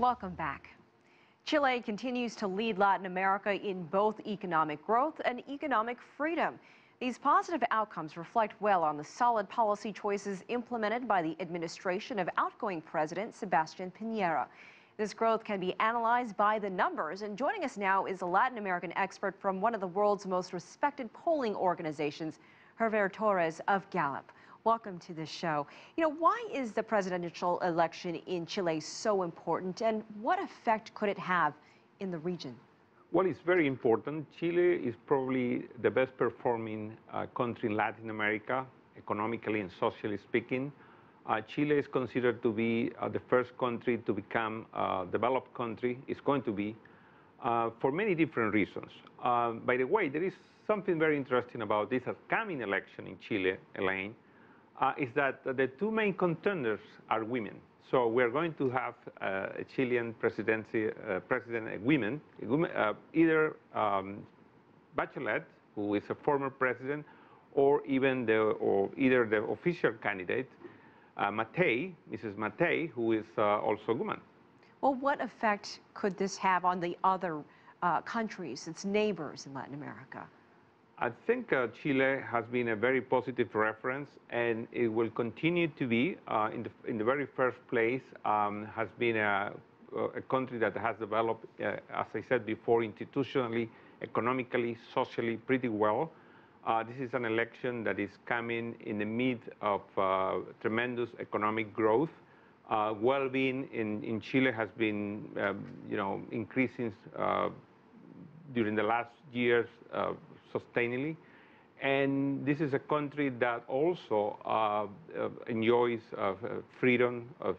Welcome back. Chile continues to lead Latin America in both economic growth and economic freedom. These positive outcomes reflect well on the solid policy choices implemented by the administration of outgoing President Sebastián Pinera. This growth can be analyzed by the numbers, and joining us now is a Latin American expert from one of the world's most respected polling organizations, Gerver Torres of Gallup. Welcome to the show. Why is the presidential election in Chile so important, and what effect could it have in the region? Well, it's very important. Chile is probably the best performing country in Latin America, economically and socially speaking. Chile is considered to be the first country to become a developed country. It's going to be for many different reasons. By the way, there is something very interesting about this upcoming election in Chile, Elaine, is that the two main contenders are women. So we're going to have a Chilean president, a woman, either Bachelet, who is a former president, or either the official candidate, Mrs. Matei, who is also a woman. Well, what effect could this have on the other countries, its neighbors in Latin America? I think Chile has been a very positive reference, and it will continue to be. In the very first place, has been a country that has developed, as I said before, institutionally, economically, socially, pretty well. This is an election that is coming in the midst of tremendous economic growth. Well-being in Chile has been, increasing during the last years sustainably. And this is a country that also enjoys freedom of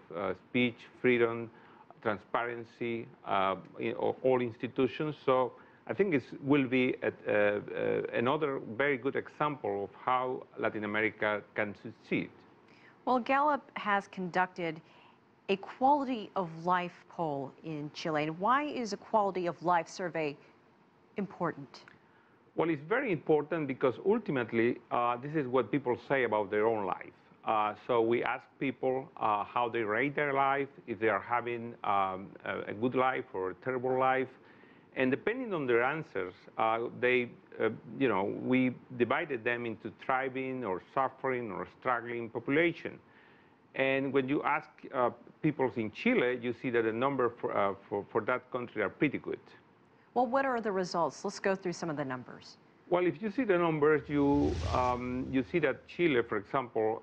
speech, freedom, transparency of all institutions. So I think it will be another very good example of how Latin America can succeed. Well, Gallup has conducted a quality of life poll in Chile. And why is a quality of life survey important? Well, it's very important because ultimately, this is what people say about their own life. So we ask people how they rate their life, if they are having a good life or a terrible life. And depending on their answers, we divided them into thriving or suffering or struggling population. And when you ask people in Chile, you see that the number for that country are pretty good. Well, what are the results? Let's go through some of the numbers. Well, if you see the numbers, you see that Chile, for example,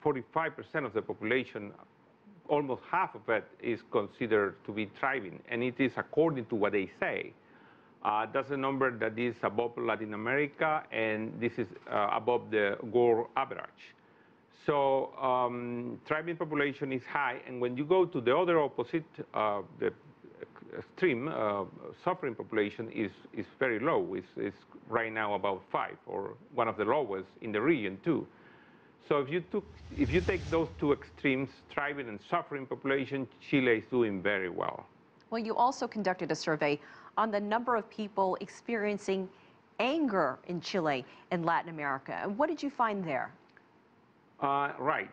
45% of the population, almost half of it is considered to be thriving, and it is according to what they say. That's a number that is above Latin America, and this is above the world average. So thriving population is high, and when you go to the other opposite, the extreme suffering population is very low. It's right now about 5, or one of the lowest in the region too. So if you take those two extremes, thriving and suffering population, Chile is doing very well. Well, you also conducted a survey on the number of people experiencing anger in Chile and Latin America. And what did you find there? Right.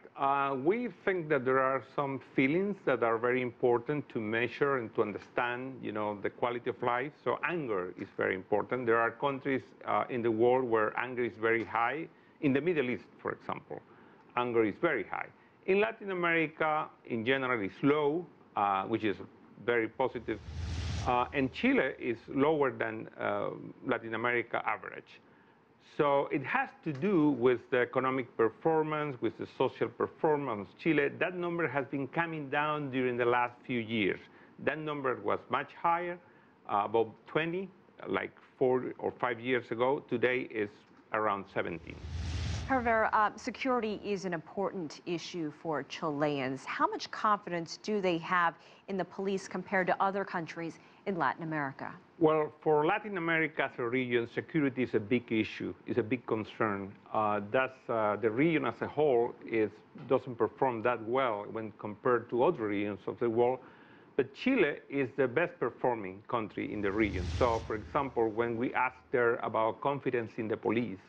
We think that there are some feelings that are very important to measure and to understand, the quality of life. So anger is very important. There are countries in the world where anger is very high. In the Middle East, for example, anger is very high. In Latin America, in general, it's low, which is very positive. And Chile is lower than Latin America average. So it has to do with the economic performance, with the social performance of Chile. That number has been coming down during the last few years. That number was much higher, about 20, like 4 or 5 years ago. Today is around 17. Gerver, security is an important issue for Chileans. How much confidence do they have in the police compared to other countries in Latin America? Well, for Latin America as a region, security is a big issue, is a big concern. The region as a whole doesn't perform that well when compared to other regions of the world. But Chile is the best performing country in the region. So, for example, when we ask there about confidence in the police,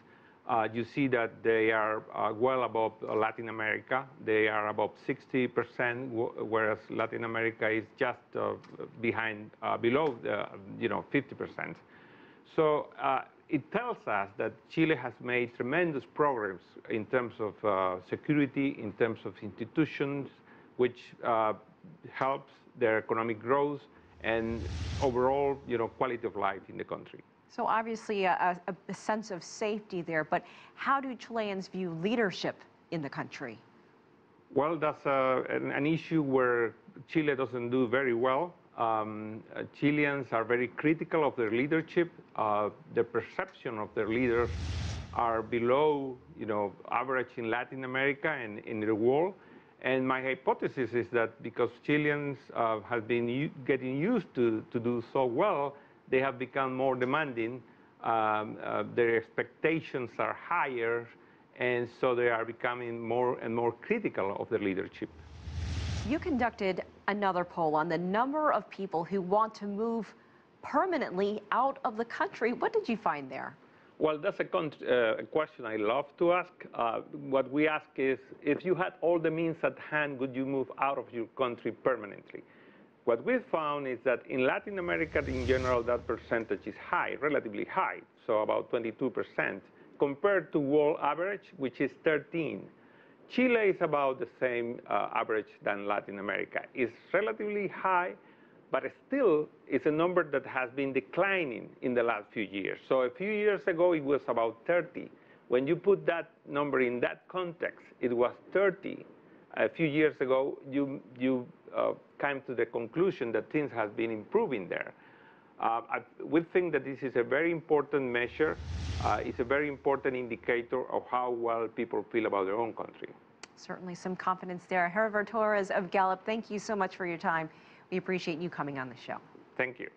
You see that they are well above Latin America. They are above 60%, whereas Latin America is just below the 50%. So it tells us that Chile has made tremendous progress in terms of security, in terms of institutions, which helps their economic growth and overall, quality of life in the country. So obviously a sense of safety there, but how do Chileans view leadership in the country? Well, that's an issue where Chile doesn't do very well. Chileans are very critical of their leadership. The perception of their leaders are below, average in Latin America and in the world. And my hypothesis is that because Chileans have been getting used to do so well, they have become more demanding. Their expectations are higher, and so they are becoming more and more critical of their leadership. You conducted another poll on the number of people who want to move permanently out of the country. What did you find there? Well, that's a question I love to ask. What we ask is, if you had all the means at hand, would you move out of your country permanently? What we found is that in Latin America, in general, that percentage is high, relatively high, so about 22%, compared to world average, which is 13%. Chile is about the same average than Latin America. It's relatively high, but still it's a number that has been declining in the last few years. So a few years ago, it was about 30. When you put that number in that context, it was 30. A few years ago, you came to the conclusion that things have been improving there. We think that this is a very important measure. It's a very important indicator of how well people feel about their own country. Certainly some confidence there. Gerver Torres of Gallup, thank you so much for your time. We appreciate you coming on the show. Thank you.